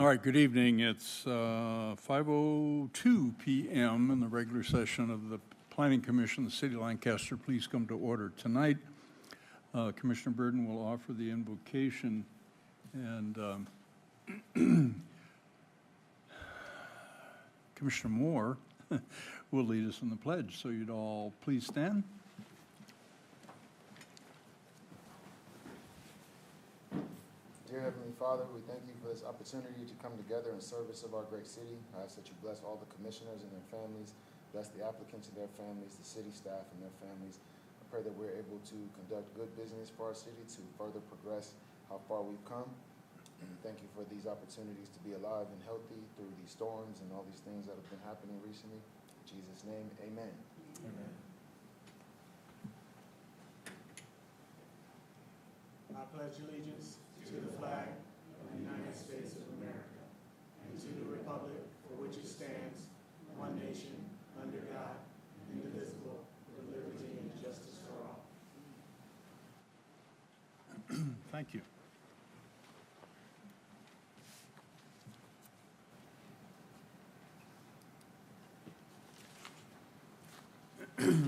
All right, good evening. It's 5:02 p.m. in the regular session of the Planning Commission, the City of Lancaster. Please come to order tonight. Commissioner Burden will offer the invocation, and Commissioner Moore will lead us in the pledge. So you'd all please stand. Dear Heavenly Father, we thank you for this opportunity to come together in service of our great city. I ask that you bless all the commissioners and their families, bless the applicants and their families, the city staff and their families. I pray that we're able to conduct good business for our city to further progress how far we've come. And thank you for these opportunities to be alive and healthy through these storms and all these things that have been happening recently. In Jesus' name, amen. Amen. I pledge allegiance to the flag of the United States of America and to the republic for which it stands, one nation, under God, indivisible, with liberty and justice for all. Thank you.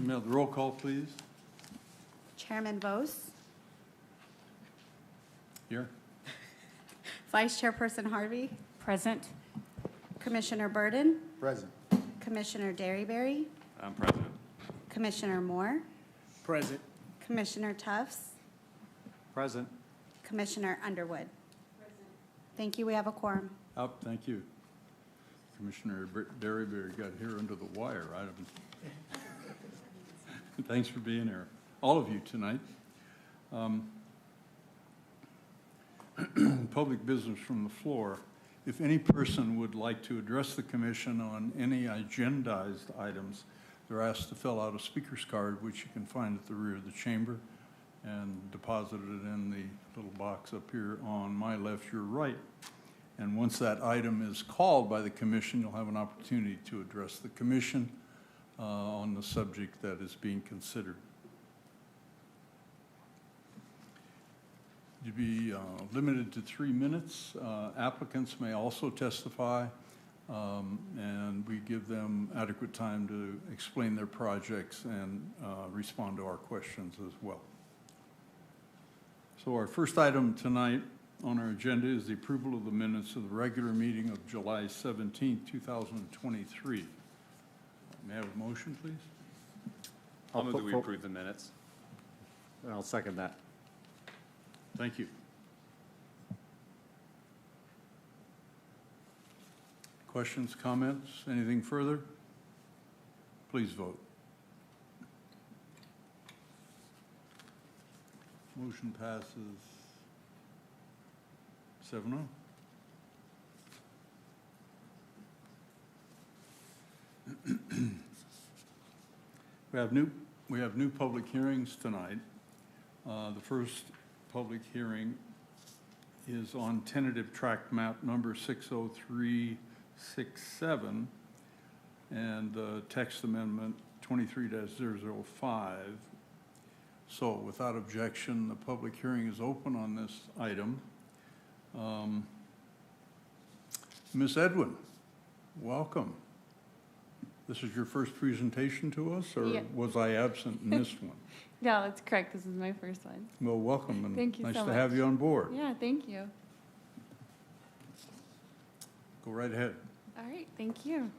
Now, the roll call, please. Chairman Vos, Here. Vice Chairperson Harvey, Present. Commissioner Burden, Present. Commissioner Derryberry, I'm present. Commissioner Moore, Present. Commissioner Tufts, Present. Commissioner Underwood. Thank you. We have a quorum. Thank you. Commissioner Derryberry got here under the wire. Thanks for being here, all of you tonight. Public business from the floor. If any person would like to address the commission on any agendized items, they're asked to fill out a speaker's card, which you can find at the rear of the chamber, and deposit it in the little box up here on my left, your right. And once that item is called by the commission, you'll have an opportunity to address the commission on the subject that is being considered. To be limited to 3 minutes. Applicants may also testify, and we give them adequate time to explain their projects and respond to our questions as well. So our first item tonight on our agenda is the approval of the minutes of the regular meeting of July 17, 2023. May I have a motion, please? I'll move that we approve the minutes. I'll second that. Thank you. Questions, comments, anything further? Please vote. Motion passes 7-0. We have new public hearings tonight. The first public hearing is on tentative tract map number 60367 and text amendment 23-005. So without objection, the public hearing is open on this item. Ms. Edwin, welcome. This is your first presentation to us, or was I absent and missed one? No, that's correct. This is my first one. Well, welcome, and Thank you nice so to much. have you on board. Yeah, thank you. Go right ahead. All right, thank you.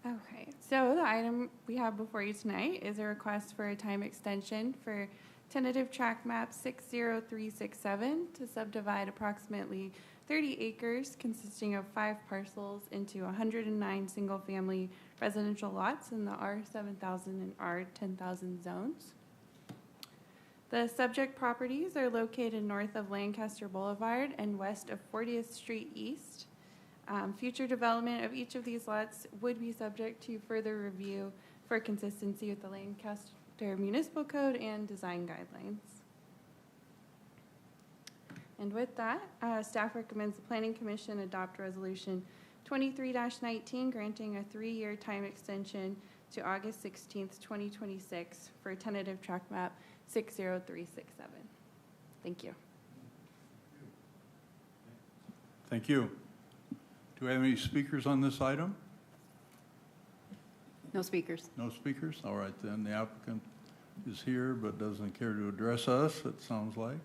Okay, so the item we have before you tonight is a request for a time extension for tentative tract map 60367 to subdivide approximately 30 acres consisting of 5 parcels into 109 single-family residential lots in the R7000 and R10000 zones. The subject properties are located north of Lancaster Boulevard and west of 40th Street East. Future development of each of these lots would be subject to further review for consistency with the Lancaster Municipal Code and design guidelines. And with that, staff recommends the Planning Commission adopt Resolution 23-19, granting a 3-year time extension to August 16th, 2026 for tentative tract map 60367. Thank you. Thank you. Do we have any speakers on this item? No speakers. No speakers? All right, then. The applicant is here but doesn't care to address us, it sounds like.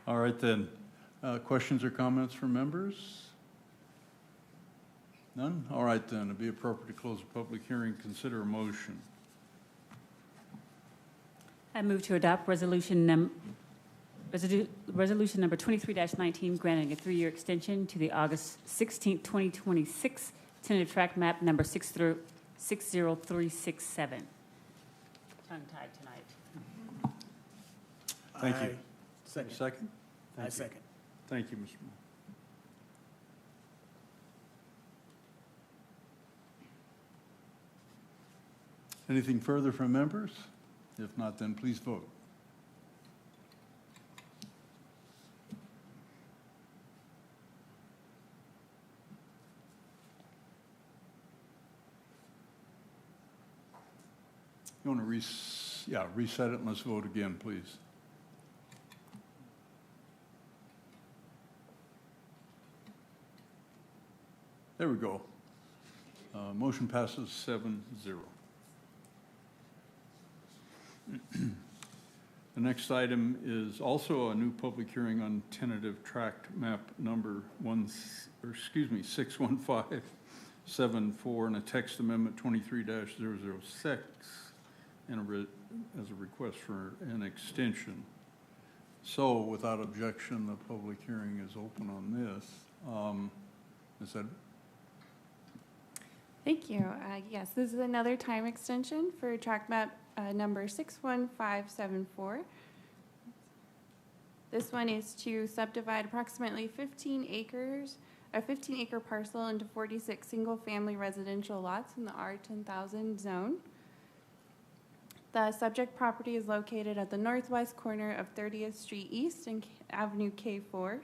All right, then. Questions or comments from members? None? All right, then. It'd be appropriate to close the public hearing. Consider a motion. I move to adopt resolution number 23-19, granting a 3-year extension to the August 16, 2026 tentative track map number 60367. Tongue-tied tonight. Thank you. Second. Second? I Thank you. second. Thank you, Mr. Moore. Anything further from members? If not, then please vote. You want to reset it and let's vote again, please. There we go. Motion passes 7-0. The next item is also a new public hearing on tentative tract map number 61574 and a text amendment 23-006 and as a request for an extension. So without objection, the public hearing is open on this. Ms. Edwards? Thank you. Yes, this is another time extension for track map number 61574. This one is to subdivide approximately 15 acres, a 15-acre parcel into 46 single-family residential lots in the R10,000 zone. The subject property is located at the northwest corner of 30th Street East and Avenue K4.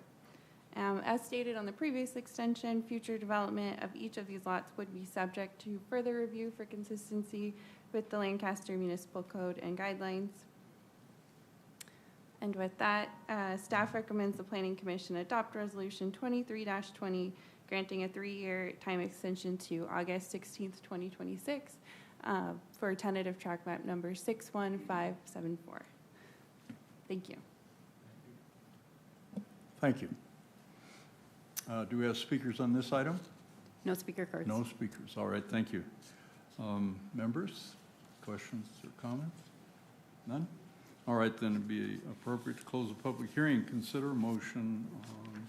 As stated on the previous extension, future development of each of these lots would be subject to further review for consistency with the Lancaster Municipal Code and guidelines. And with that, staff recommends the Planning Commission adopt Resolution 23-20, granting a 3-year time extension to August 16th, 2026 for tentative track map number 61574. Thank you. Thank you. Do we have speakers on this item? No speaker cards. No speakers. All right, thank you. Members, questions or comments? None? All right, then it'd be appropriate to close the public hearing. Consider a motion on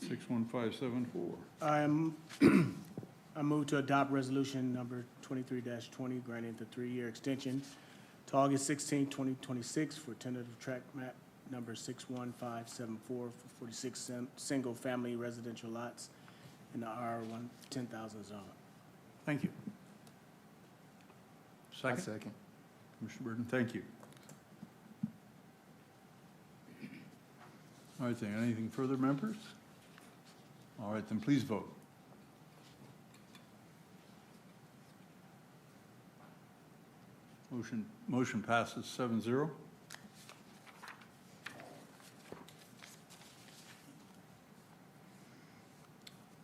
61574. I move to adopt resolution number 23-20, granting the 3-year extension to August 16, 2026 for tentative track map number 61574 for 46 single-family residential lots in the R10,000 zone. Thank you. Second? Second. Commissioner Burton, thank you. All right, then, anything further, members? All right, then please vote. Motion passes 7-0.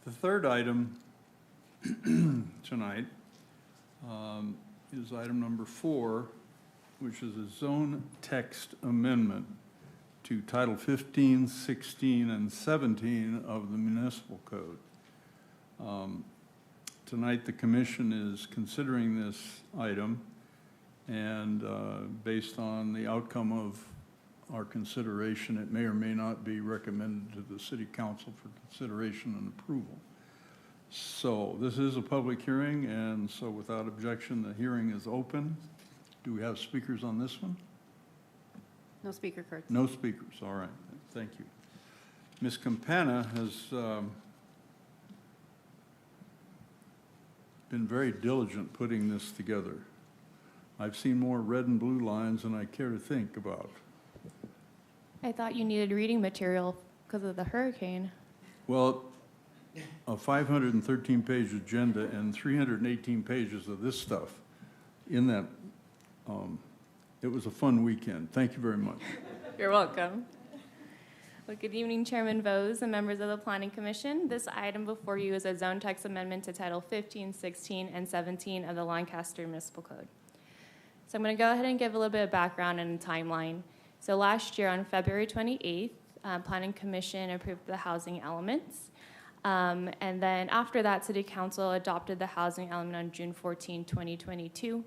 The third item tonight is item number 4, which is a zone text amendment to Title 15, 16, and 17 of the Municipal Code. Tonight, the commission is considering this item, and based on the outcome of our consideration, it may or may not be recommended to the City Council for consideration and approval. So this is a public hearing, and so without objection, the hearing is open. Do we have speakers on this one? No speaker cards. No speakers, all right, thank you. Ms. Campana has been very diligent putting this together. I've seen more red and blue lines than I care to think about. I thought you needed reading material because of the hurricane. Well, a 513-page agenda and 318 pages of this stuff in that, it was a fun weekend. Thank you very much. You're welcome. Well, good evening, Chairman Vose and members of the Planning Commission. This item before you is a zone text amendment to Title 15, 16, and 17 of the Lancaster Municipal Code. So I'm going to go ahead and give a little bit of background and a timeline. So last year on February 28th, Planning Commission approved the housing elements. And then after that, City Council adopted the housing element on June 14, 2022.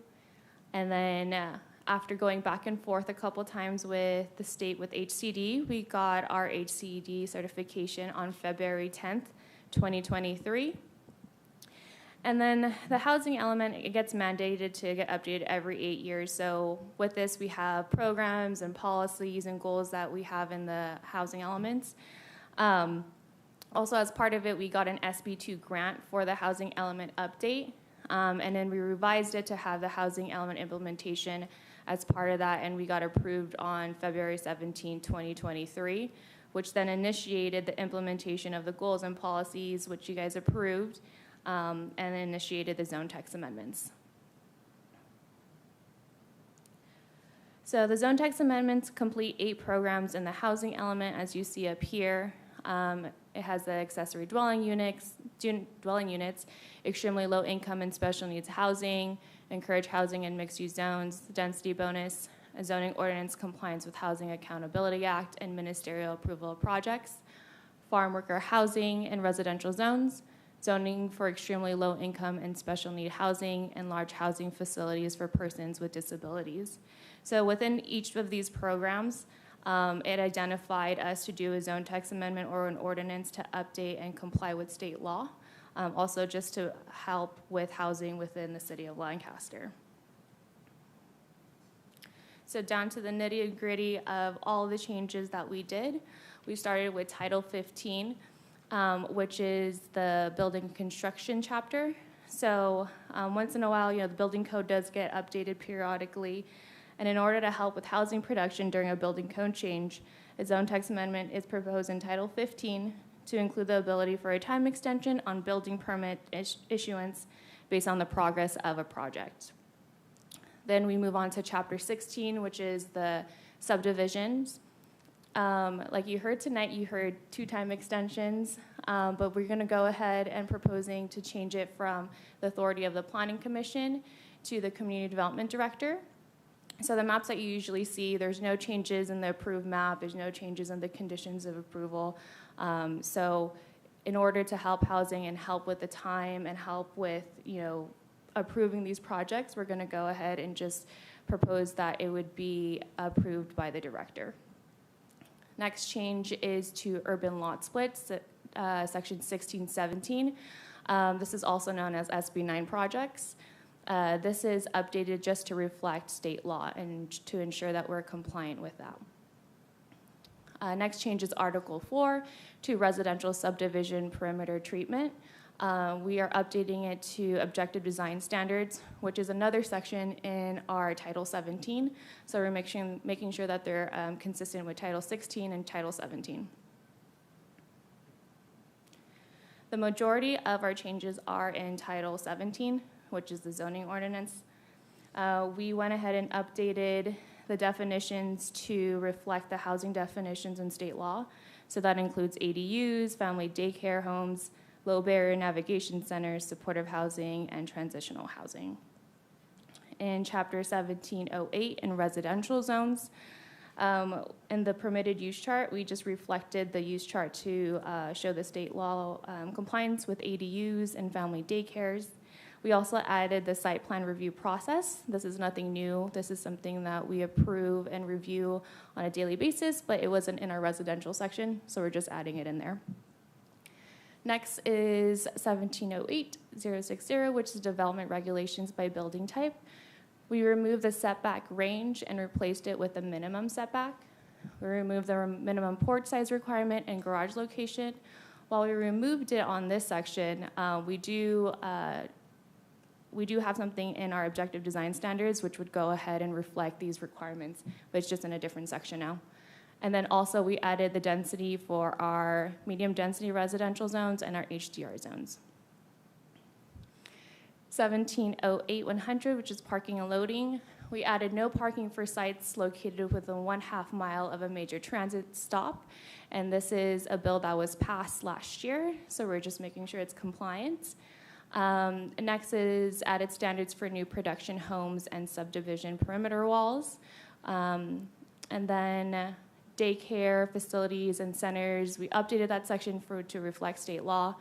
And then after going back and forth a couple times with the state with HCD, we got our HCD certification on February 10th, 2023. And then the housing element, it gets mandated to get updated every 8 years. So with this, we have programs and policies and goals that we have in the housing elements. Also, as part of it, we got an SB2 grant for the housing element update. And then we revised it to have the housing element implementation as part of that, and we got approved on February 17, 2023, which then initiated the implementation of the goals and policies, which you guys approved, and initiated the zone text amendments. So the zone text amendments complete 8 programs in the housing element, as you see up here. It has the accessory dwelling units, extremely low income and special needs housing, encourage housing in mixed-use zones, density bonus, a zoning ordinance compliance with Housing Accountability Act and ministerial approval of projects, farm worker housing in residential zones, zoning for extremely low income and special need housing, and large housing facilities for persons with disabilities. So within each of these programs, it identified us to do a zone text amendment or an ordinance to update and comply with state law, also just to help with housing within the city of Lancaster. So down to the nitty-gritty of all the changes that we did. We started with Title 15, which is the building construction chapter. So once in a while, the building code does get updated periodically. And in order to help with housing production during a building code change, a zone text amendment is proposed in Title 15 to include the ability for a time extension on building permit issuance based on the progress of a project. Then we move on to Chapter 16, which is the subdivisions. Like you heard tonight, you heard 2 time extensions, but we're going to go ahead and proposing to change it from the authority of the Planning Commission to the Community Development Director. So the maps that you usually see, there's no changes in the approved map, there's no changes in the conditions of approval. So in order to help housing and help with the time and help with, approving these projects, we're going to go ahead and just propose that it would be approved by the director. Next change is to urban lot splits, section 1617. This is also known as SB9 projects. This is updated just to reflect state law and to ensure that we're compliant with that. Next change is Article 4 to residential subdivision perimeter treatment. We are updating it to objective design standards, which is another section in our Title 17. So we're making sure that they're consistent with Title 16 and Title 17. The majority of our changes are in Title 17, which is the zoning ordinance. We went ahead and updated the definitions to reflect the housing definitions in state law. So that includes ADUs, family daycare homes, low barrier navigation centers, supportive housing, and transitional housing. In Chapter 1708 in residential zones, in the permitted use chart, we just reflected the use chart to show the state law compliance with ADUs and family daycares. We also added the site plan review process. This is nothing new. This is something that we approve and review on a daily basis, but it wasn't in our residential section, so we're just adding it in there. Next is 1708-060, which is development regulations by building type. We removed the setback range and replaced it with a minimum setback. We removed the minimum porch size requirement and garage location. While we removed it on this section, we do have something in our objective design standards which would go ahead and reflect these requirements, but it's just in a different section now. And then also we added the density for our medium density residential zones and our HDR zones. 1708-100, which is parking and loading. We added no parking for sites located within 1/2 mile of a major transit stop. And this is a bill that was passed last year, so we're just making sure it's compliant. Next is added standards for new production homes and subdivision perimeter walls. And then daycare facilities and centers, we updated that section to reflect state law.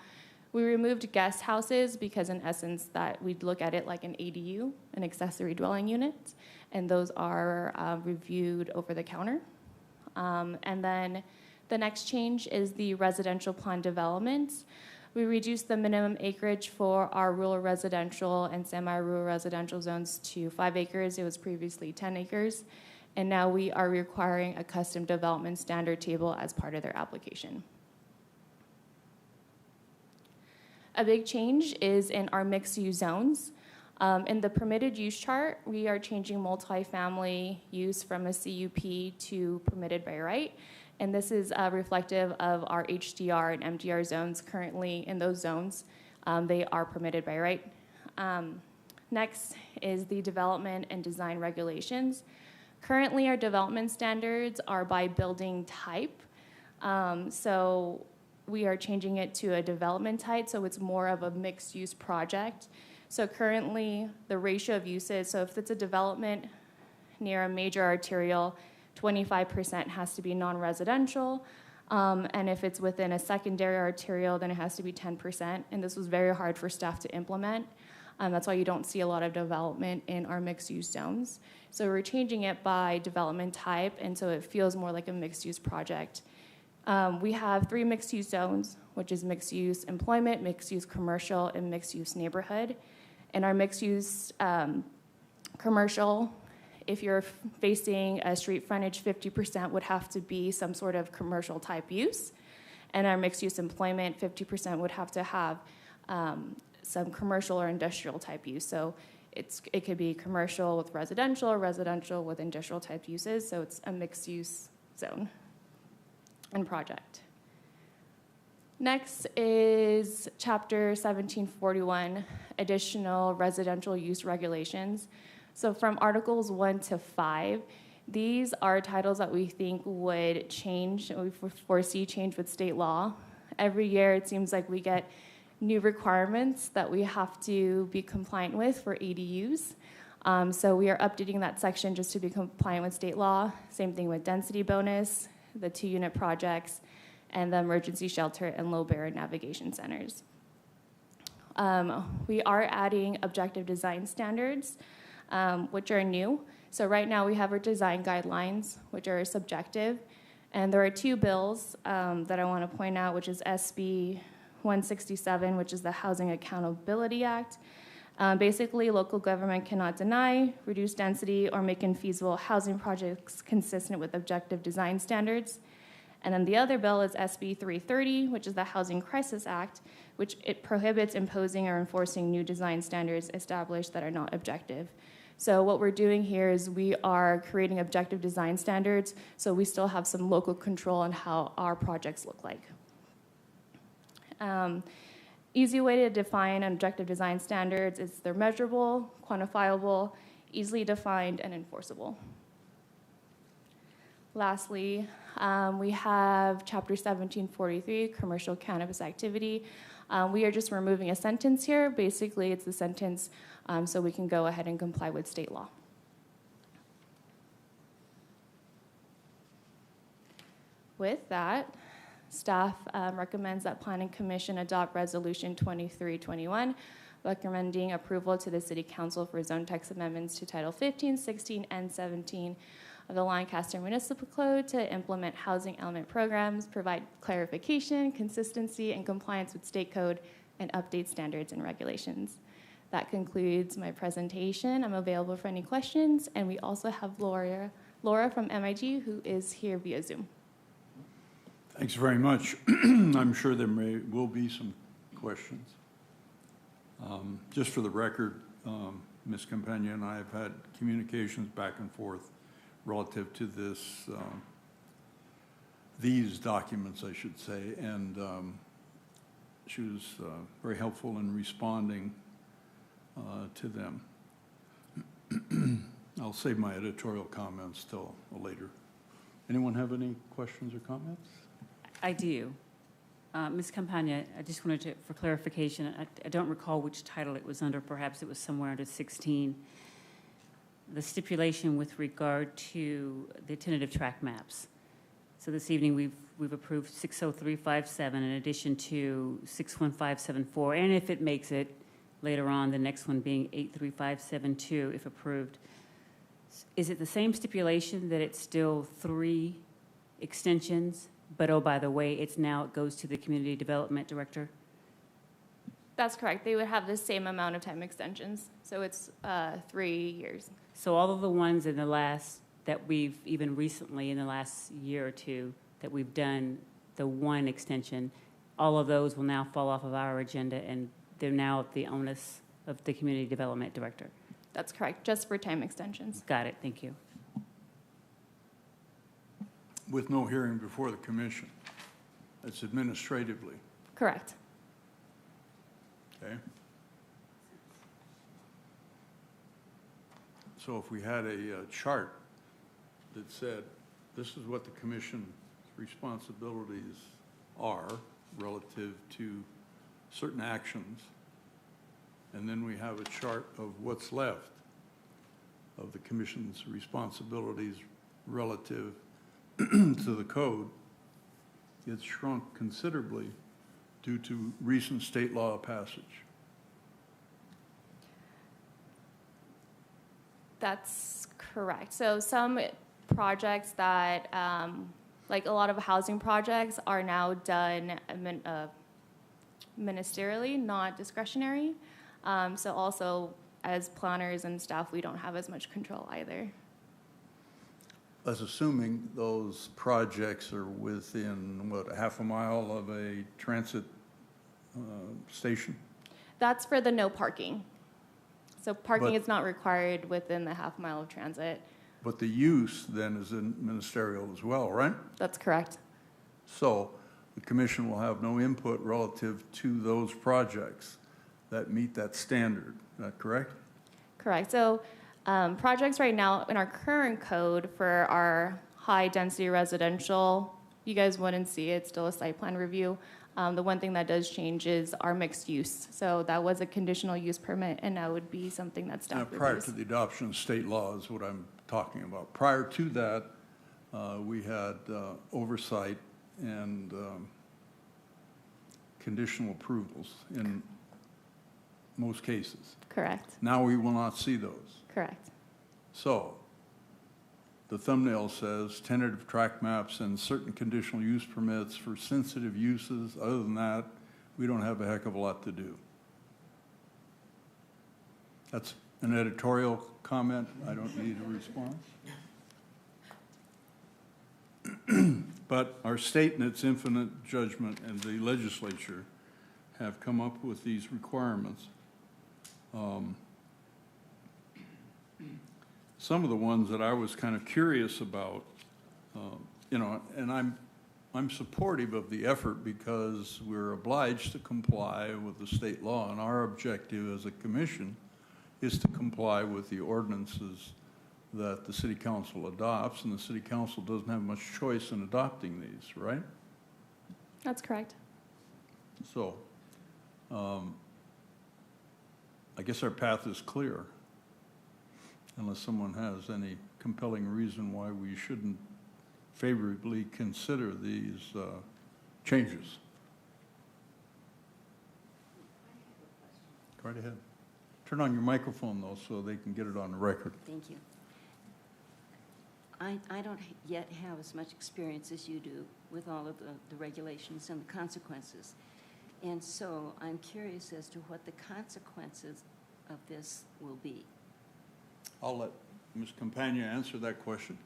We removed guest houses because in essence that we'd look at it like an ADU, an accessory dwelling unit, and those are reviewed over the counter. And then the next change is the residential plan development. We reduced the minimum acreage for our rural residential and semi-rural residential zones to 5 acres. It was previously 10 acres. And now we are requiring a custom development standard table as part of their application. A big change is in our mixed-use zones. In the permitted use chart, we are changing multifamily use from a CUP to permitted by right. And this is reflective of our HDR and MDR zones currently in those zones. They are permitted by right. Next is the development and design regulations. Currently, our development standards are by building type. So we are changing it to a development type, so it's more of a mixed-use project. So currently, the ratio of uses, so if it's a development near a major arterial, 25% has to be non-residential, and if it's within a secondary arterial, then it has to be 10%, and this was very hard for staff to implement. That's why you don't see a lot of development in our mixed-use zones. So we're changing it by development type, and so it feels more like a mixed-use project. We have 3 mixed-use zones, which is mixed-use employment, mixed-use commercial, and mixed-use neighborhood. And our mixed-use commercial, if you're facing a street frontage, 50% would have to be some sort of commercial type use. And our mixed-use employment, 50% would have to have some commercial or industrial type use. So it could be commercial with residential or residential with industrial type uses. So it's a mixed-use zone and project. Next is Chapter 1741, Additional Residential Use Regulations. So from Articles 1 to 5, these are titles that we think would change, we foresee change with state law. Every year it seems like we get new requirements that we have to be compliant with for ADUs. So we are updating that section just to be compliant with state law. Same thing with density bonus, the 2-unit projects, and the emergency shelter and low-barrier navigation centers. We are adding objective design standards, which are new. So right now we have our design guidelines, which are subjective, and there are 2 bills that I want to point out, which is SB 167, which is the Housing Accountability Act. Basically, local government cannot deny, reduce density, or make infeasible housing projects consistent with objective design standards. And then the other bill is SB 330, which is the Housing Crisis Act, which it prohibits imposing or enforcing new design standards established that are not objective. So what we're doing here is we are creating objective design standards, so we still have some local control on how our projects look like. Easy way to define objective design standards is they're measurable, quantifiable, easily defined, and enforceable. Lastly, we have Chapter 1743, Commercial Cannabis Activity. We are just removing a sentence here. Basically, it's the sentence so we can go ahead and comply with state law. With that, staff recommends that Planning Commission adopt Resolution 2321, recommending approval to the City Council for zone text amendments to Title 15, 16, and 17 of the Lancaster Municipal Code to implement housing element programs, provide clarification, consistency, and compliance with state code, and update standards and regulations. That concludes my presentation. I'm available for any questions, and we also have Laura from MIT, who is here via Zoom. Thanks very much. I'm sure there will be some questions. Just for the record, Ms. Campagna and I have had communications back and forth relative to this, these documents, I should say, and she was very helpful in responding to them. I'll save my editorial comments till later. Anyone have any questions or comments? I do. Ms. Campagna, I just wanted to, for clarification, I don't recall which title it was under. Perhaps it was somewhere under 16. The stipulation with regard to the tentative track maps. So this evening, we've approved 60357 in addition to 61574, and if it makes it later on, the next one being 83572, if approved. Is it the same stipulation that it's still 3 extensions, but oh, by the way, it goes to the Community Development Director? That's correct. They would have the same amount of time extensions, so it's 3 years. So all of the ones in the last, that we've, even recently in the last year or two, that we've done the 1 extension, all of those will now fall off of our agenda, and they're now at the onus of the Community Development Director. That's correct, just for time extensions. Got it, thank you. With no hearing before the commission. It's administratively, Correct. okay? So if we had a chart that said, this is what the commission's responsibilities are relative to certain actions, and then we have a chart of what's left of the commission's responsibilities relative to the code, it's shrunk considerably due to recent state law passage. That's correct. So some projects that, like a lot of housing projects, are now done ministerially, not discretionary. So also, as planners and staff, we don't have as much control either. That's assuming those projects are within, what, a half a mile of a transit station? That's for the no parking. So parking But- is not required within the half mile of transit. But the use then is in ministerial as well, right? That's correct. So the commission will have no input relative to those projects that meet that standard. Is that correct? Correct. So projects right now in our current code for our high-density residential, you guys wouldn't see it, still a site plan review. The one thing that does change is our mixed use. So that was a conditional use permit, and that would be something that Now, staff prior reviews. to the adoption of state law is what I'm talking about. Prior to that, we had oversight and conditional approvals in most cases. Correct. Now we will not see those. Correct. So the thumbnail says tentative track maps and certain conditional use permits for sensitive uses. Other than that, we don't have a heck of a lot to do. That's an editorial comment. I don't need a response. But our state in its infinite judgment and the legislature have come up with these requirements. Some of the ones that I was kind of curious about, you know, and I'm supportive of the effort because we're obliged to comply with the state law, and our objective as a commission is to comply with the ordinances that the city council adopts, and the city council doesn't have much choice in adopting these, right? That's correct. So, I guess our path is clear, unless someone has any compelling reason why we shouldn't favorably consider these changes. Go right ahead. Turn on your microphone, though, so they can get it on the record. Thank you. I don't yet have as much experience as you do with all of the regulations and the consequences. And so I'm curious as to what the consequences of this will be. I'll let Ms. Campagna answer that question.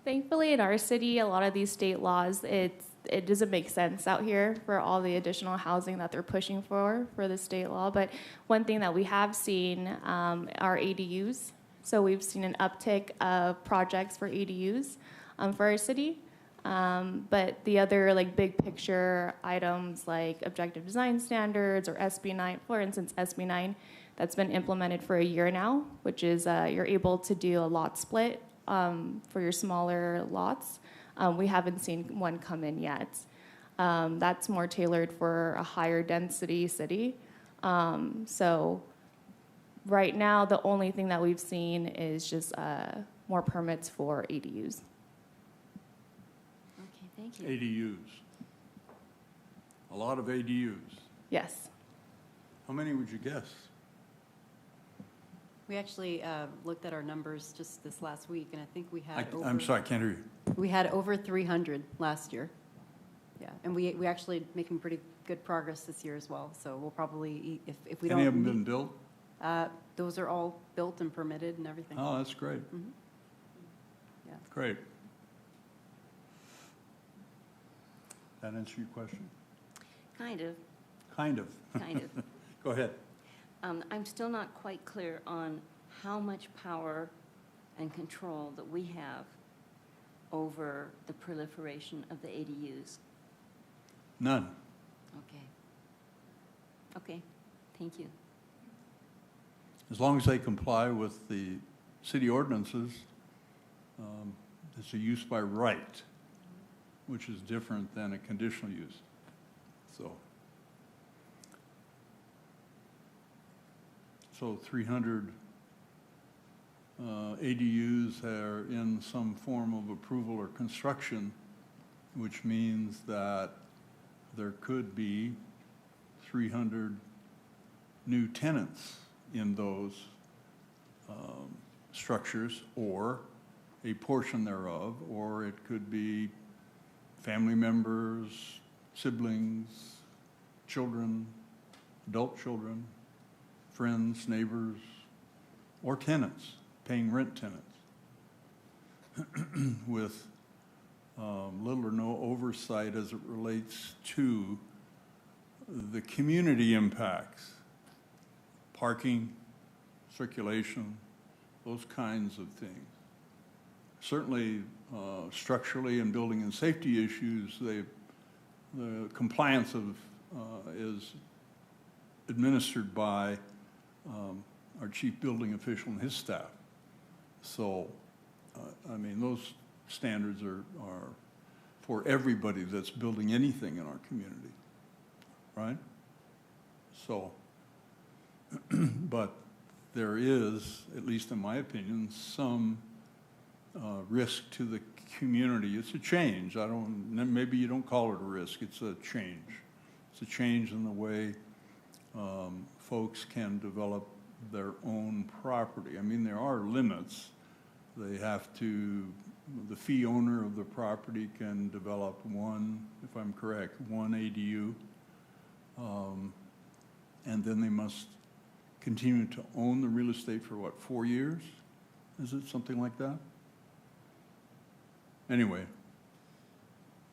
Thankfully, in our city, a lot of these state laws, it doesn't make sense out here for all the additional housing that they're pushing for the state law. But one thing that we have seen are ADUs. So we've seen an uptick of projects for ADUs for our city. But the other like big picture items like objective design standards or SB 9, for instance, SB 9, that's been implemented for a year now, which is you're able to do a lot split for your smaller lots. We haven't seen one come in yet. That's more tailored for a higher density city. So right now, the only thing that we've seen is just more permits for ADUs. Okay, thank you. ADUs. A lot of ADUs. Yes. How many would you guess? We actually looked at our numbers just this last week, and I think we had I'm sorry, I can't hear you. We had over 300 last year. Yeah, and we actually making pretty good progress this year as well. So we'll probably, if we don't. Any of them been built? Those are all built and permitted and everything. Oh, that's great. Mhm. Yeah. Great. That answer your question? Kind of, Kind of. kind of. Go ahead. I'm still not quite clear on how much power and control that we have over the proliferation of the ADUs. None. Okay. Okay, thank you. As long as they comply with the city ordinances, it's a use by right, which is different than a conditional use. So 300 ADUs are in some form of approval or construction, which means that there could be 300 new tenants in those structures, or a portion thereof, or it could be family members, siblings, children, adult children, friends, neighbors, or tenants, paying rent tenants, with little or no oversight as it relates to the community impacts, parking, circulation, those kinds of things. Certainly, structurally and building and safety issues, the compliance is administered by our chief building official and his staff. So, I mean, those standards are for everybody that's building anything in our community, right? So, but there is, at least in my opinion, some risk to the community. It's a change. Maybe you don't call it a risk, it's a change. It's a change in the way folks can develop their own property. I mean, there are limits. They have to, the fee owner of the property can develop one, if I'm correct, one ADU, and then they must continue to own the real estate for what, 4 years? Is it something like that? Anyway,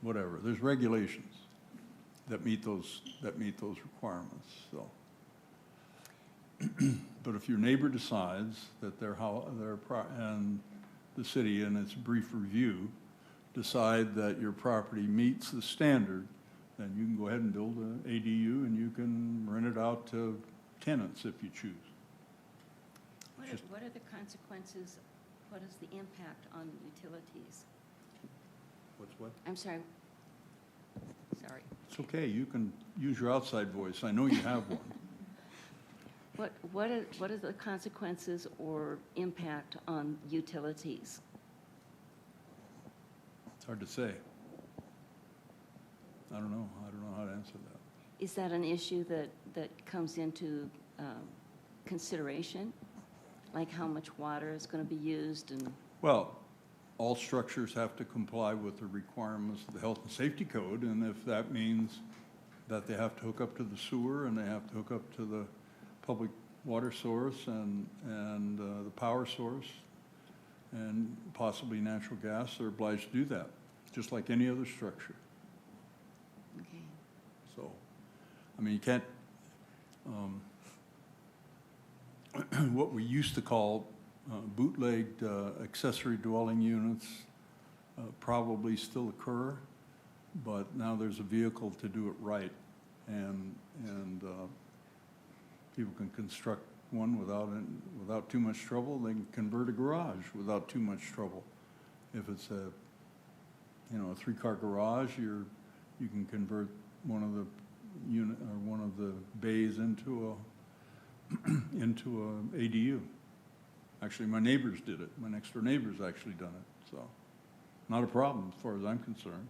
whatever. There's regulations that meet those requirements. So, but if your neighbor decides that and the city, in its brief review, decide that your property meets the standard, then you can go ahead and build an ADU and you can rent it out to tenants if you choose. What are the consequences, what is the impact on utilities? What's what? I'm sorry. Sorry. It's okay, you can use your outside voice. I know you have one. What are the consequences or impact on utilities? It's hard to say. I don't know how to answer that. Is that an issue that comes into consideration? Like how much water is going to be used and? Well, all structures have to comply with the requirements of the Health and Safety Code, and if that means that they have to hook up to the sewer and they have to hook up to the public water source and the power source and possibly natural gas, they're obliged to do that, just like any other structure. Okay. So, I mean, you can't, what we used to call bootlegged accessory dwelling units probably still occur, but now there's a vehicle to do it right, and people can construct one without too much trouble, they can convert a garage without too much trouble. If it's a, you know, a three-car garage, you can convert one of the unit, or one of the bays into a ADU. Actually, my neighbors did it. My next door neighbor's actually done it, so not a problem as far as I'm concerned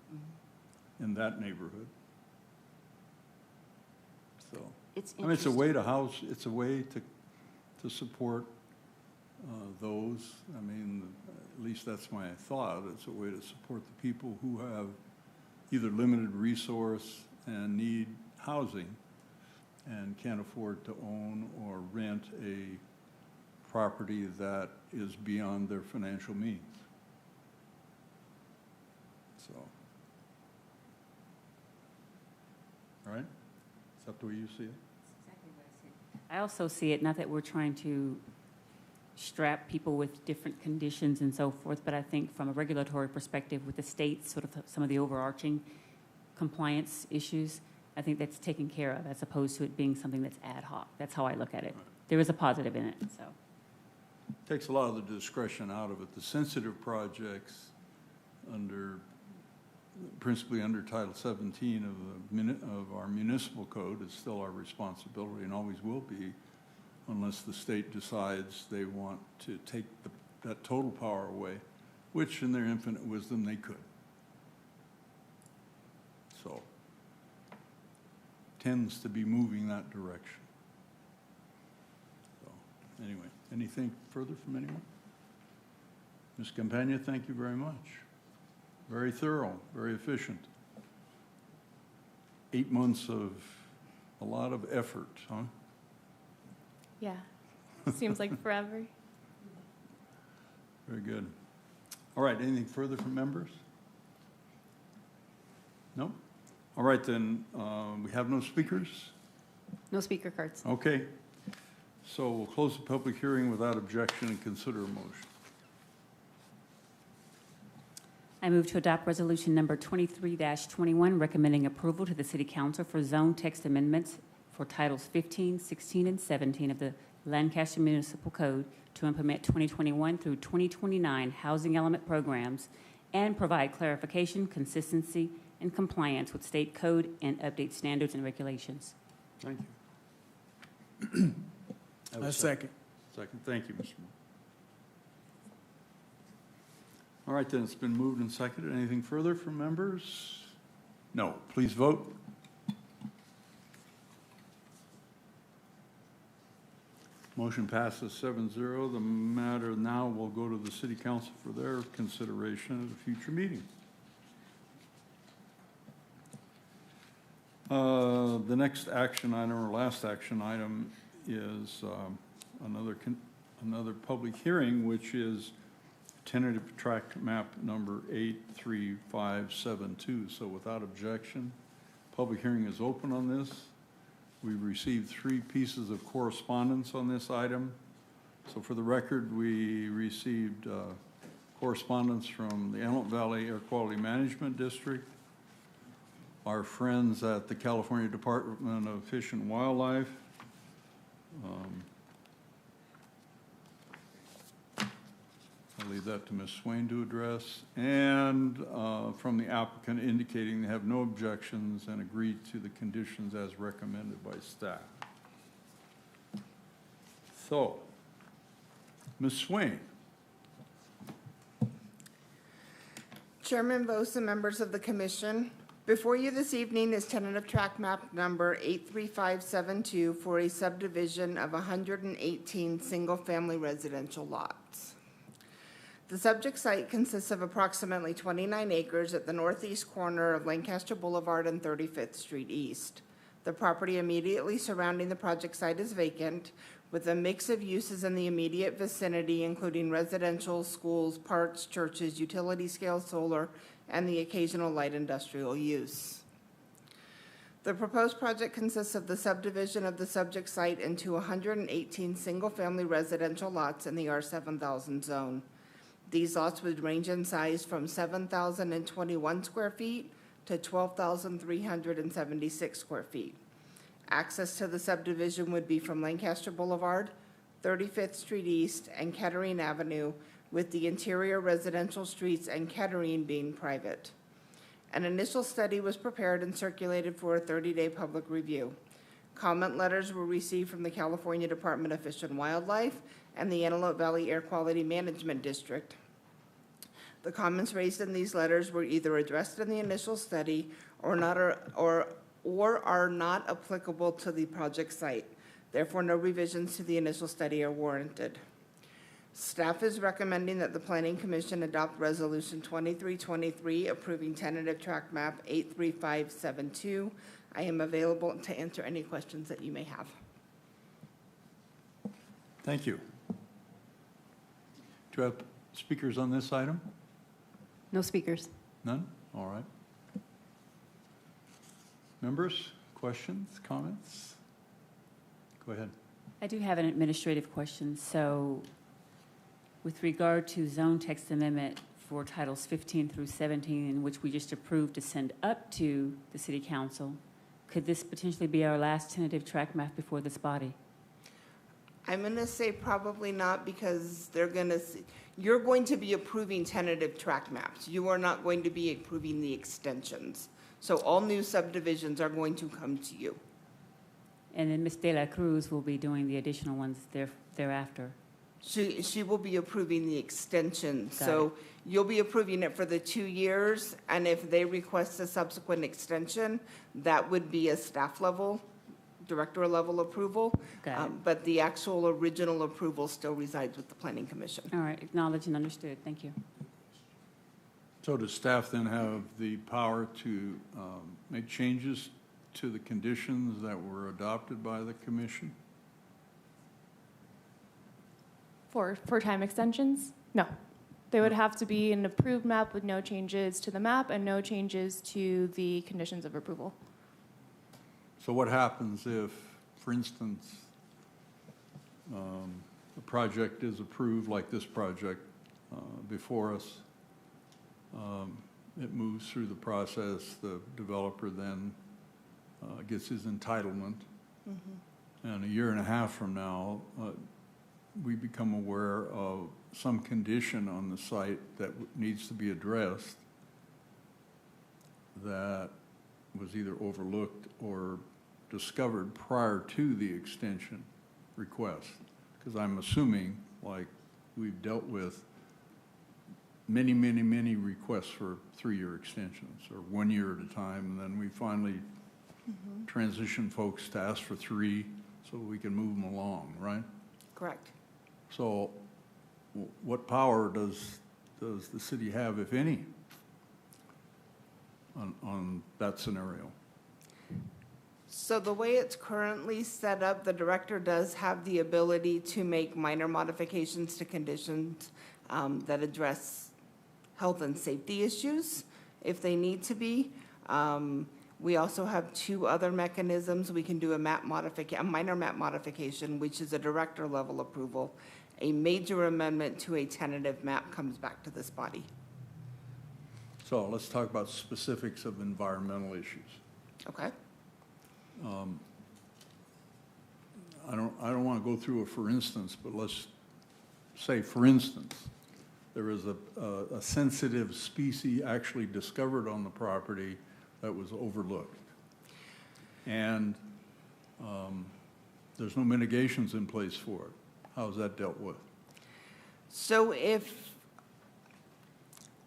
in that neighborhood. So, It's I mean, it's a way to house, it's a way to support those. I mean, at least that's my thought. It's a way to support the people who have either limited resource and need housing and can't afford to own or rent a property that is beyond their financial means. So, all right? Is that the way you see it? I also see it, not that we're trying to strap people with different conditions and so forth, but I think from a regulatory perspective with the state, sort of some of the overarching compliance issues, I think that's taken care of as opposed to it being something that's ad hoc. That's how I look at it. There is a positive in it, so. Takes a lot of the discretion out of it. The sensitive projects principally under Title 17 of our municipal code is still our responsibility and always will be, unless the state decides they want to take that total power away, which in their infinite wisdom they could. So, tends to be moving that direction. So, anyway, anything further from anyone? Ms. Campagna, thank you very much. Very thorough, very efficient. 8 months of a lot of effort, huh? Yeah, seems like forever. Very good. All right, anything further from members? No? All right, then, we have no speakers? No speaker cards. Okay. So we'll close the public hearing without objection and consider a motion. I move to adopt resolution number 23-21, recommending approval to the City Council for zone text amendments for Titles 15, 16, and 17 of the Lancaster Municipal Code to implement 2021 through 2029 housing element programs and provide clarification, consistency, and compliance with state code and update standards and regulations. Thank you. A second. Second, thank you, Mr. Moore. All right, then, it's been moved and seconded. Anything further from members? No. Please vote. Motion passes 7-0. The matter now will go to the City Council for their consideration at a future meeting. The next action item, or last action item, is another public hearing, which is tentative tract map number 83572. So without objection, public hearing is open on this. We've received 3 pieces of correspondence on this item. So for the record, we received correspondence from the Antelope Valley Air Quality Management District, our friends at the California Department of Fish and Wildlife, I'll leave that to Ms. Swain to address, and from the applicant indicating they have no objections and agreed to the conditions as recommended by staff. So, Ms. Swain. Chairman Vos and members of the commission, before you this evening is tentative tract map number 83572 for a subdivision of 118 single-family residential lots. The subject site consists of approximately 29 acres at the northeast corner of Lancaster Boulevard and 35th Street East. The property immediately surrounding the project site is vacant, with a mix of uses in the immediate vicinity, including residential, schools, parks, churches, utility-scale solar, and the occasional light industrial use. The proposed project consists of the subdivision of the subject site into 118 single-family residential lots in the R7000 zone. These lots would range in size from 7,021 square feet to 12,376 square feet. Access to the subdivision would be from Lancaster Boulevard, 35th Street East, and Kettering Avenue, with the interior residential streets and Kettering being private. An initial study was prepared and circulated for a 30-day public review. Comment letters were received from the California Department of Fish and Wildlife and the Antelope Valley Air Quality Management District. The comments raised in these letters were either addressed in the initial study or are not applicable to the project site. Therefore, no revisions to the initial study are warranted. Staff is recommending that the Planning Commission adopt Resolution 2323 approving tentative tract map 83572. I am available to answer any questions that you may have. Thank you. Do you have speakers on this item? No speakers. None? All right. Members, questions, comments? Go ahead. I do have an administrative question. So with regard to zone text amendment for titles 15 through 17, in which we just approved to send up to the city council, could this potentially be our last tentative tract map before this body? I'm going to say probably not, because you're going to be approving tentative tract maps. You are not going to be approving the extensions. So all new subdivisions are going to come to you. And then Ms. De La Cruz will be doing the additional ones thereafter. She will be approving the extension. Got So you'll be approving it for the 2 years, and if they request a subsequent extension, that would be a staff level, director level approval. Got it. But the actual original approval still resides with the Planning Commission. All right, acknowledged and understood. Thank you. So does staff then have the power to make changes to the conditions that were adopted by the commission? For time extensions? No. They would have to be an approved map with no changes to the map and no changes to the conditions of approval. So what happens if, for instance, a project is approved, like this project before us, it moves through the process, the developer then gets his entitlement, and a year and a half from now, we become aware of some condition on the site that needs to be addressed that was either overlooked or discovered prior to the extension request. Because I'm assuming, like we've dealt with many, many, many requests for 3-year extensions or 1 year at a time, and then we finally transition folks to ask for 3 so we can move them along, right? Correct. So what power does the city have, if any, on that scenario? So the way it's currently set up, the director does have the ability to make minor modifications to conditions that address health and safety issues if they need to be. We also have 2 other mechanisms. We can do a minor map modification, which is a director level approval. A major amendment to a tentative map comes back to this body. So let's talk about specifics of environmental issues. Okay? I don't want to go through a for instance, but let's say, for instance, there is a sensitive species actually discovered on the property that was overlooked. And there's no mitigations in place for it. How is that dealt with? So if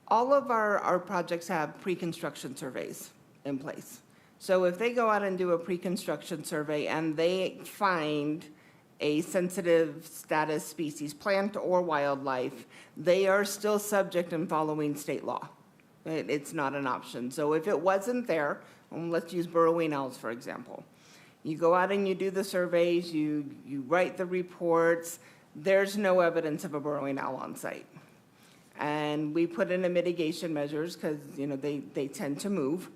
all of our projects have pre-construction surveys in place. So if they go out and do a pre-construction survey and they find a sensitive status species, plant or wildlife, they are still subject and following state law. It's not an option. So if it wasn't there, let's use burrowing owls, for example. You go out and you do the surveys, you write the reports, there's no evidence of a burrowing owl on site. And we put in a mitigation measures because, they tend to move.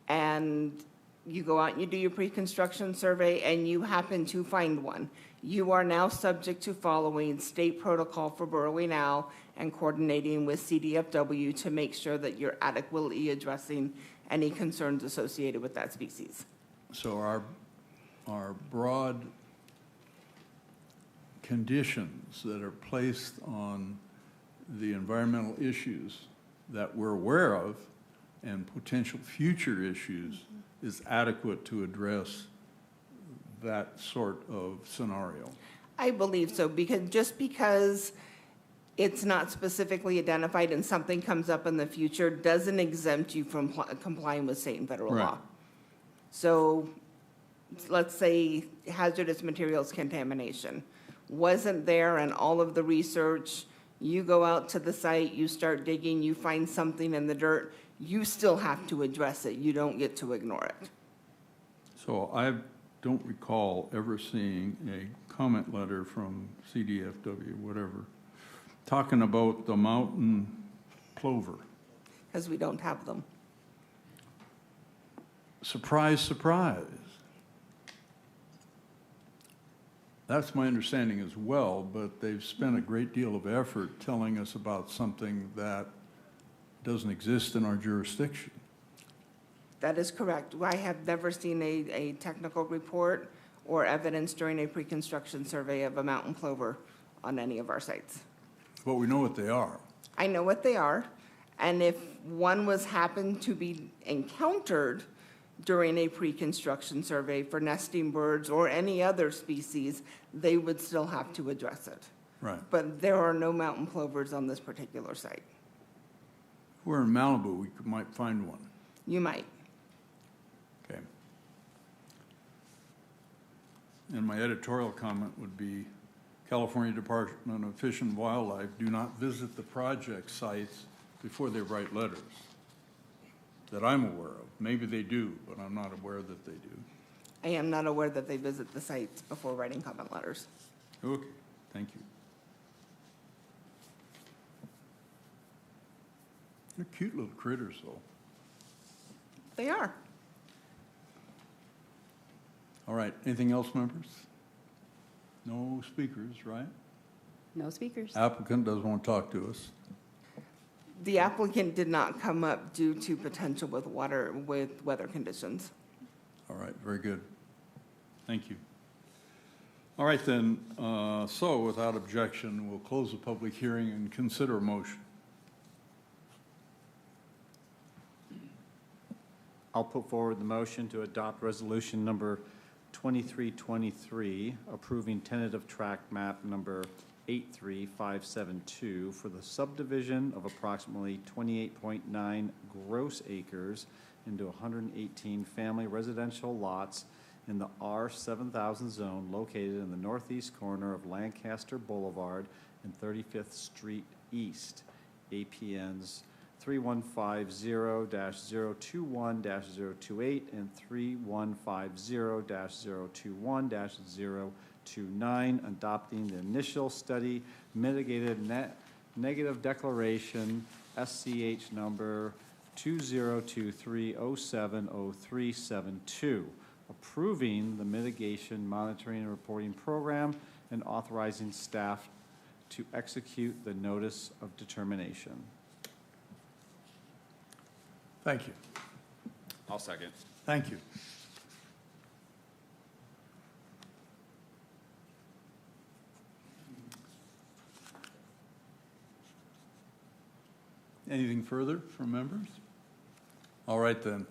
And you go out and you do your pre-construction survey and you happen to find one. You are now subject to following state protocol for burrowing owl and coordinating with CDFW to make sure that you're adequately addressing any concerns associated with that species. So our broad conditions that are placed on the environmental issues that we're aware of and potential future issues is adequate to address that sort of scenario? I believe so, because it's not specifically identified and something comes up in the future, doesn't exempt you from complying with state and federal Right. law. So let's say hazardous materials contamination wasn't there in all of the research. You go out to the site, you start digging, you find something in the dirt, you still have to address it. You don't get to ignore it. So I don't recall ever seeing a comment letter from CDFW, whatever, talking about the mountain plover. Because we don't have them. Surprise, surprise. That's my understanding as well, but they've spent a great deal of effort telling us about something that doesn't exist in our jurisdiction. That is correct. I have never seen a technical report or evidence during a pre-construction survey of a mountain plover on any of our sites. But we know what they are. I know what they are, and if one was happened to be encountered during a pre-construction survey for nesting birds or any other species, they would still have to address it. Right. But there are no mountain plovers on this particular site. If we're in Malibu, we might find one. You might. Okay. And my editorial comment would be, California Department of Fish and Wildlife do not visit the project sites before they write letters that I'm aware of. Maybe they do, but I'm not aware that they do. I am not aware that they visit the sites before writing comment letters. Okay, thank you. They're cute little critters, though. They are. All right, anything else, members? No speakers, right? No speakers. Applicant doesn't want to talk to us. The applicant did not come up due to potential with weather conditions. All right, very good. Thank you. All right, then, so without objection, we'll close the public hearing and consider a motion. I'll put forward the motion to adopt resolution number 2323, approving tentative track map number 83572 for the subdivision of approximately 28.9 gross acres into 118 family residential lots in the R7000 zone located in the northeast corner of Lancaster Boulevard and 35th Street East, APNs 3150-021-028 and 3150-021-029, adopting the initial study mitigated negative declaration SCH number 2023070372, approving the mitigation monitoring and reporting program and authorizing staff to execute the notice of determination. Thank you. I'll second. Thank you. Anything further from members? All right, then.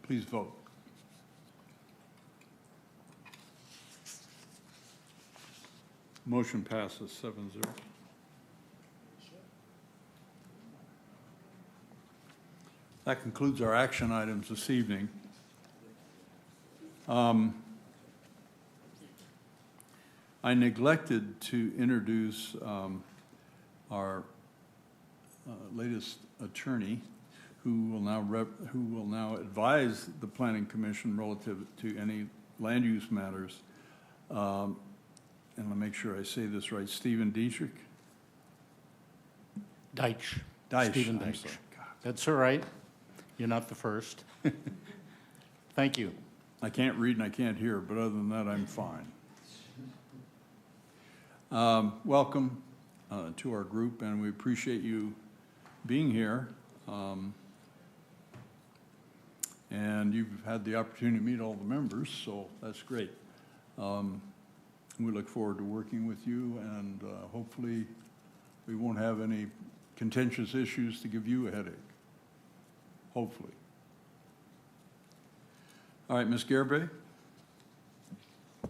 Please vote. Motion passes 7-0. That concludes our action items this evening. I neglected to introduce our latest attorney, who will now advise the Planning Commission relative to any land use matters. And I'll make sure I say this right. Stephen Dietrich? Deitch. Deitch. Stephen I'm Deitch. sorry. God. That's all right. You're not the first. Thank you. I can't read and I can't hear, but other than that, I'm fine. Welcome to our group, and we appreciate you being here. And you've had the opportunity to meet all the members, so that's great. We look forward to working with you, and hopefully we won't have any contentious issues to give you a headache. Hopefully. All right, Ms. Garibay?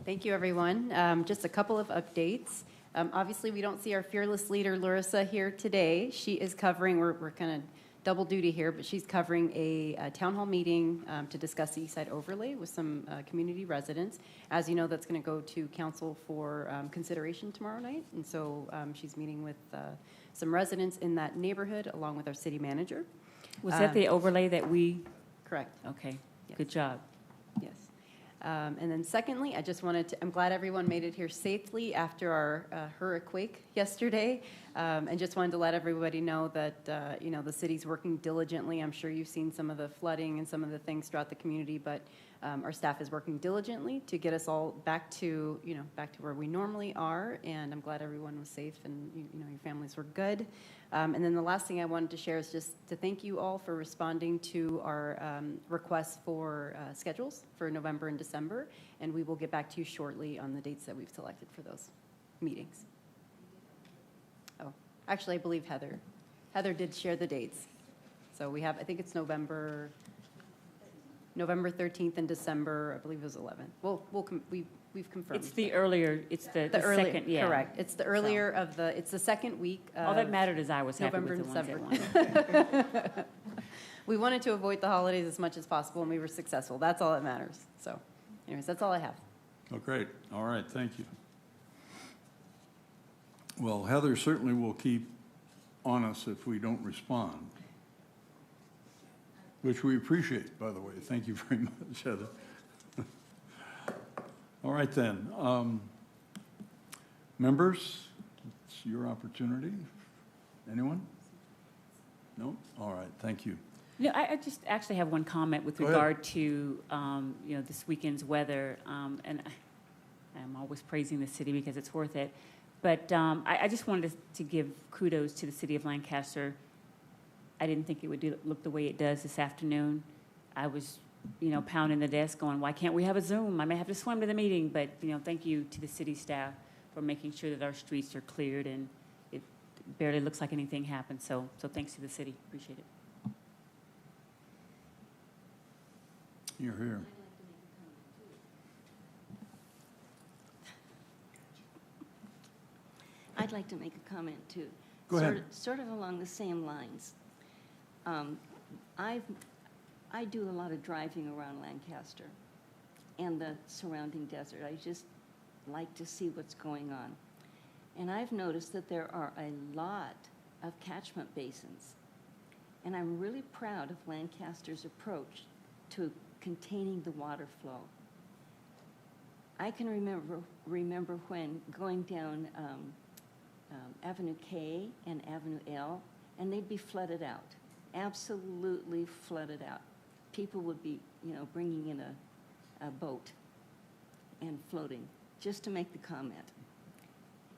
Thank you, everyone. Just a couple of updates. Obviously, we don't see our fearless leader, Larissa, here today. She is covering, we're kind of double duty here, but she's covering a town hall meeting to discuss the East Side overlay with some community residents. As you know, that's going to go to council for consideration tomorrow night. And so she's meeting with some residents in that neighborhood along with our city manager. Was that the overlay that we, Correct. okay, Yes. good job. Yes. And then secondly, I just wanted to, I'm glad everyone made it here safely after our hurricane yesterday. And just wanted to let everybody know that, you know, the city's working diligently. I'm sure you've seen some of the flooding and some of the things throughout the community, but our staff is working diligently to get us all back to, you know, back to where we normally are. And I'm glad everyone was safe and, you know, your families were good. And then the last thing I wanted to share is just to thank you all for responding to our requests for schedules for November and December. And we will get back to you shortly on the dates that we've selected for those meetings. Oh, actually, I believe Heather did share the dates. So we have, I think it's November 13th and December, I believe it was 11th. We've confirmed. It's the earlier, it's the early- second, yeah. Correct. It's the earlier of the, it's the second week of All that mattered is I was happy November with and the ones that won. We wanted to avoid the holidays as much as possible, and we were successful. That's all that matters. So anyways, that's all I have. Oh, great. All right, thank you. Well, Heather certainly will keep on us if we don't respond, which we appreciate, by the way. Thank you very much, Heather. All right, then. Members, it's your opportunity. Anyone? No? All right, thank you. No, I just actually have one comment with Go ahead. regard to, you know, this weekend's weather. And I'm always praising the city because it's worth it. But I just wanted to give kudos to the city of Lancaster. I didn't think it would look the way it does this afternoon. I was, you know, pounding the desk going, why can't we have a Zoom? I may have to swim to the meeting. But, you know, thank you to the city staff for making sure that our streets are cleared and it barely looks like anything happened. So thanks to the city. Appreciate it. You're here. I'd like to make a comment, too. Go ahead. Sort of along the same lines. I do a lot of driving around Lancaster and the surrounding desert. I just like to see what's going on. And I've noticed that there are a lot of catchment basins. And I'm really proud of Lancaster's approach to containing the water flow. I can remember when going down Avenue K and Avenue L, and they'd be flooded out, absolutely flooded out. People would be, you know, bringing in a boat and floating just to make the comment.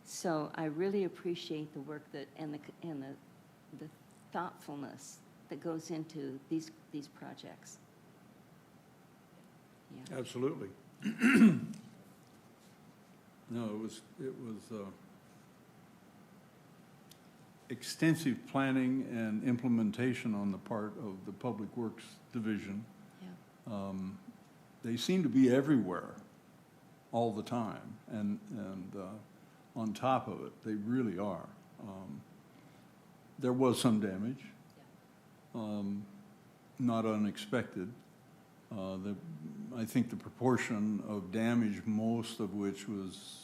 So I really appreciate the work that and the thoughtfulness that goes into these projects. Yeah. Absolutely. No, it was extensive planning and implementation on the part of the Public Works Division. Yeah. They seem to be everywhere all the time, and on top of it, they really are. There was some damage, not unexpected. I think the proportion of damage, most of which was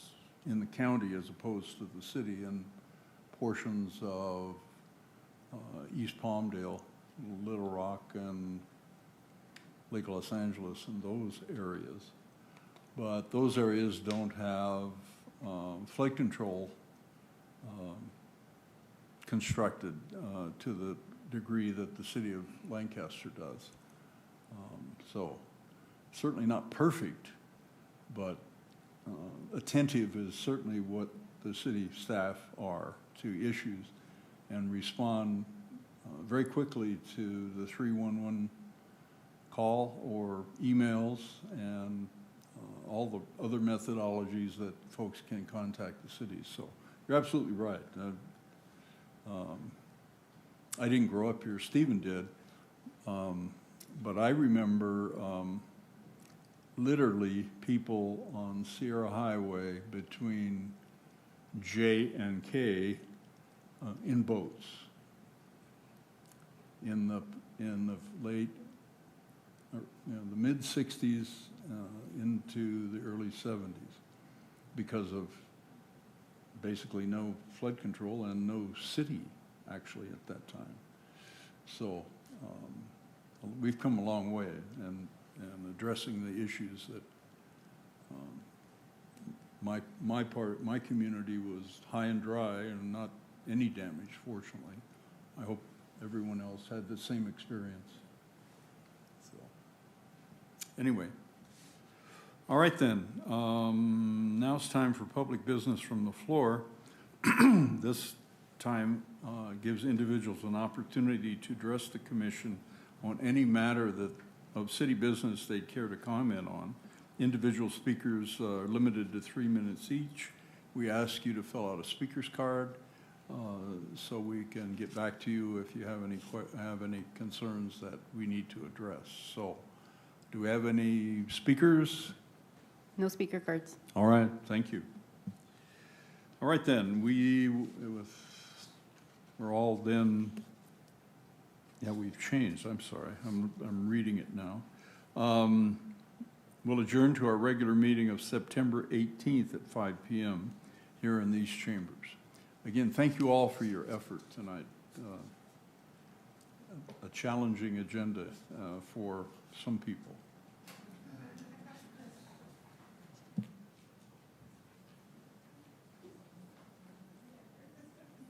in the county as opposed to the city, and portions of East Palmdale, Little Rock, and Lake Los Angeles, and those areas. But those areas don't have flood control constructed to the degree that the city of Lancaster does. So certainly not perfect, but attentive is certainly what the city staff are to issues, and respond very quickly to the 311 call or emails, and all the other methodologies that folks can contact the cities. So you're absolutely right. I didn't grow up here, Stephen did, but I remember literally people on Sierra Highway between J and K in boats in the late, the mid 60s into the early 70s because of basically no flood control and no city actually at that time. So we've come a long way and addressing the issues that my community was high and dry and not any damage, fortunately. I hope everyone else had the same experience. So, anyway, all right then. Now it's time for public business from the floor. This time gives individuals an opportunity to address the commission on any matter of city business they'd care to comment on. Individual speakers are limited to 3 minutes each. We ask you to fill out a speaker's card so we can get back to you if you have any concerns that we need to address. So, do we have any speakers? No speaker cards. All right, thank you. All right then, we're all then. Yeah, we've changed. I'm sorry. I'm reading it now. We'll adjourn to our regular meeting of September 18th at 5 p.m. here in these chambers. Again, thank you all for your effort tonight. A challenging agenda for some people.